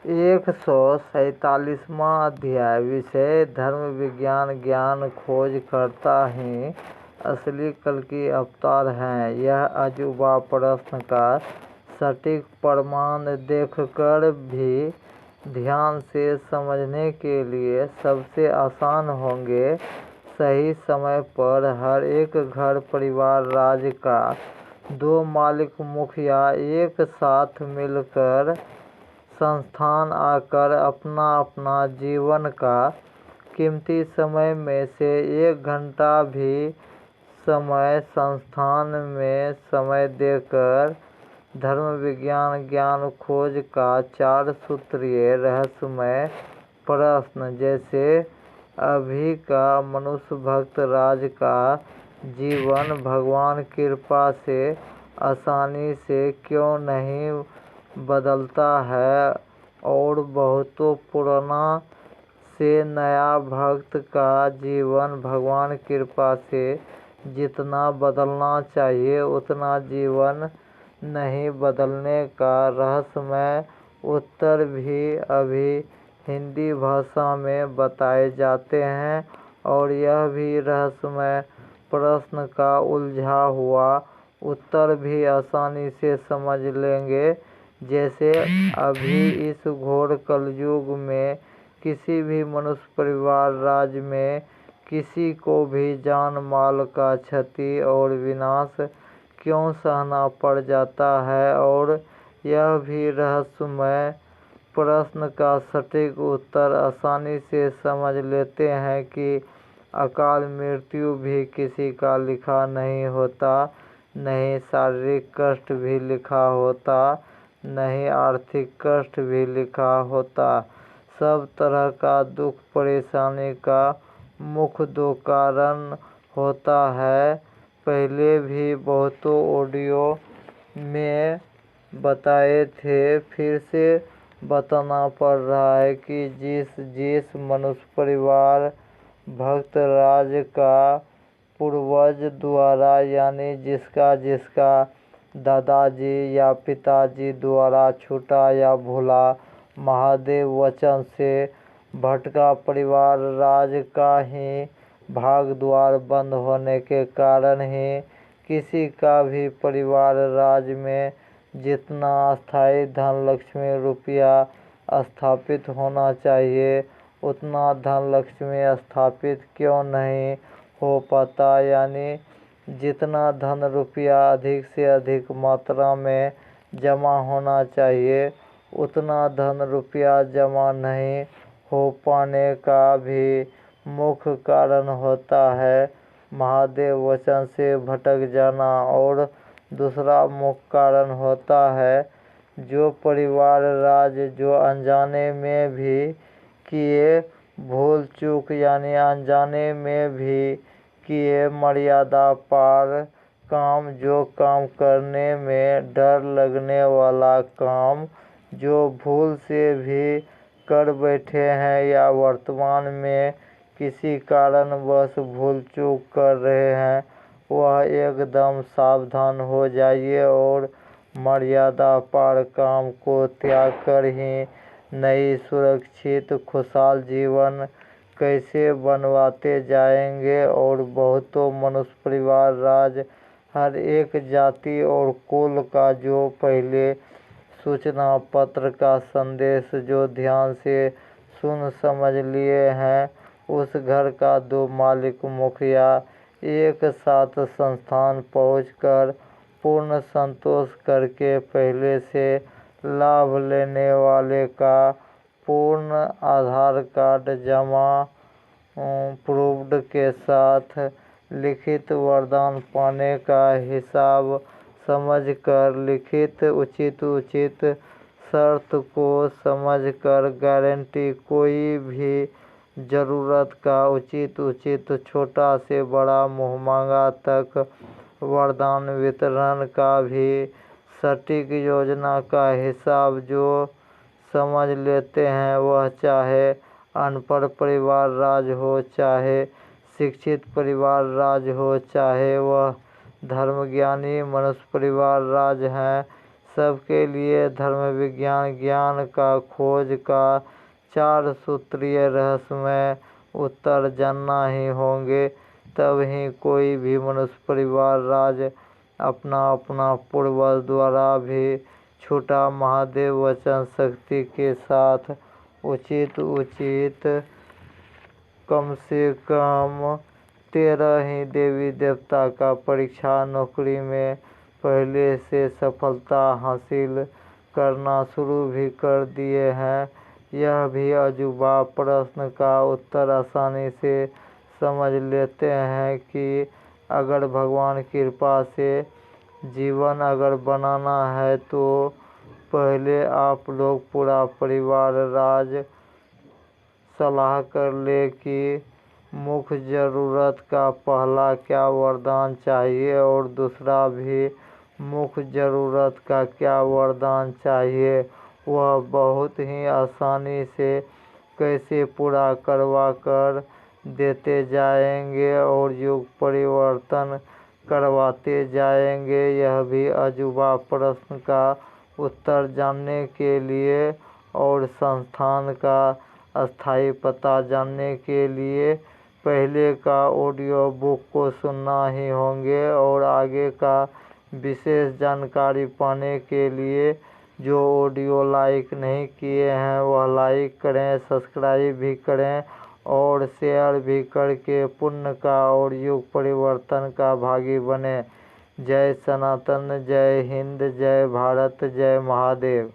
147वां अध्याय। विषय धर्म विज्ञान ज्ञान खोज करता ही असली कल्कि अवतार है। यह अजूबा प्रश्न का सटीक प्रमाण देखकर भी ध्यान से समझने के लिए सबसे आसान होंगे। सही समय पर हर एक घर परिवार राज्य का 2 मालिक मुखिया एक साथ मिलकर संस्थान आकर अपना अपना जीवन का कीमती समय में से 1 घंटा भी समय संस्थान में समय देकर धर्म विज्ञान ज्ञान खोज का 4 सूत्रीय रहस्यमय प्रश्न जैसे अभी का मनुष्य भक्त राज का जीवन भगवान कृपा से आसानी से क्यों नहीं बदलता है और बहुतों पुराना से नया भक्त का जीवन भगवान कृपा से जितना बदलना चाहिए उतना जीवन नहीं बदलने का रहस्यमय उत्तर भी अभी हिंदी भाषा में बताए जाते हैं और यह भी रहस्यमय प्रश्न का उलझा हुआ उत्तर भी आसानी से समझ लेंगे। जैसे अभी इस घोर कलयुग में किसी भी मनुष्य परिवार राज्य में किसी को भी जान माल का क्षति और विनाश क्यों सहना पड़ जाता है और यह भी रहस्यमय प्रश्न का सटीक उत्तर आसानी से समझ लेते हैं कि अकाल मृत्यु भी किसी का लिखा नहीं होता, नहीं शारीरिक कष्ट भी लिखा होता, नहीं आर्थिक कष्ट भी लिखा होता। सब तरह का दुख परेशानी का मुख्य 2 कारण होता है। पहले भी बहुतों ऑडियो में बताए थे, फिर से बताना पड़ रहा है कि जिस मनुष्य परिवार भक्त राज का पूर्वज द्वारा यानी जिसका दादाजी या पिताजी द्वारा छूटा या भूला महादेव वचन से भटका परिवार राज का ही भाग द्वार बंद होने के कारण ही किसी का भी परिवार राज में जितना अस्थायी धन लक्ष्मी रुपया स्थापित होना चाहिए उतना धन लक्ष्मी स्थापित क्यों नहीं हो पाता, यानी जितना धन रुपया अधिक से अधिक मात्रा में जमा होना चाहिए उतना धन रुपया जमा नहीं हो पाने का भी मुख्य कारण होता है महादेव वचन से भटक जाना। और दूसरा मुख्य कारण होता है जो परिवार राज जो अनजाने में भी किए भूल चूक यानी अनजाने में भी किए मर्यादा पार काम, जो काम करने में डर लगने वाला काम जो भूल से भी कर बैठे हैं या वर्तमान में किसी कारणवश भूल चूक कर रहे हैं, वह एकदम सावधान हो जाइए और मर्यादा पार काम को त्याग कर ही नई सुरक्षित खुशहाल जीवन कैसे बनवाते जाएंगे। और बहुतों मनुष्य परिवार राज हर एक जाति और कुल का जो पहले सूचना पत्र का संदेश जो ध्यान से सुन समझ लिए हैं उस घर का 2 मालिक मुखिया एक साथ संस्थान पहुंचकर पूर्ण संतोष करके पहले से लाभ लेने वाले का पूर्ण आधार कार्ड जमा प्रूफ्ड के साथ लिखित वरदान पाने का हिसाब समझकर लिखित उचित शर्त को समझकर गारंटी कोई भी जरूरत का उचित छोटा से बड़ा मुँहमांगा तक वरदान वितरण का भी सटीक योजना का हिसाब जो समझ लेते हैं वह चाहे अनपढ़ परिवार राज हो चाहे शिक्षित परिवार राज हो चाहे वह धर्मज्ञानी मनुष्य परिवार राज हैं सबके लिए धर्म विज्ञान ज्ञान का खोज का 4 सूत्रीय रहस्यमय उत्तर जानना ही होंगे। तब ही कोई भी मनुष्य परिवार राज्य अपना अपना पूर्वज द्वारा भी छूटा महादेव वचन शक्ति के साथ उचित कम से कम 13 ही देवी देवता का परीक्षा नौकरी में पहले से सफलता हासिल करना शुरू भी कर दिए हैं। यह भी अजूबा प्रश्न का उत्तर आसानी से समझ लेते हैं कि अगर भगवान कृपा से जीवन अगर बनाना है तो पहले आप लोग पूरा परिवार राज सलाह कर ले कि मुख्य ज़रूरत का पहला क्या वरदान चाहिए और दूसरा भी मुख्य ज़रूरत का क्या वरदान चाहिए। वह बहुत ही आसानी से कैसे पूरा करवा कर देते जाएंगे और युग परिवर्तन करवाते जाएंगे। यह भी अजूबा प्रश्न का उत्तर जानने के लिए और संस्थान का अस्थायी पता जानने के लिए पहले का ऑडियो बुक को सुनना ही होंगे और आगे का विशेष जानकारी पाने के लिए जो ऑडियो लाइक नहीं किए हैं वह लाइक करें, सब्सक्राइब भी करें और शेयर भी करके पुण्य का और युग परिवर्तन का भागी बने। जय सनातन, जय हिंद, जय भारत, जय महादेव।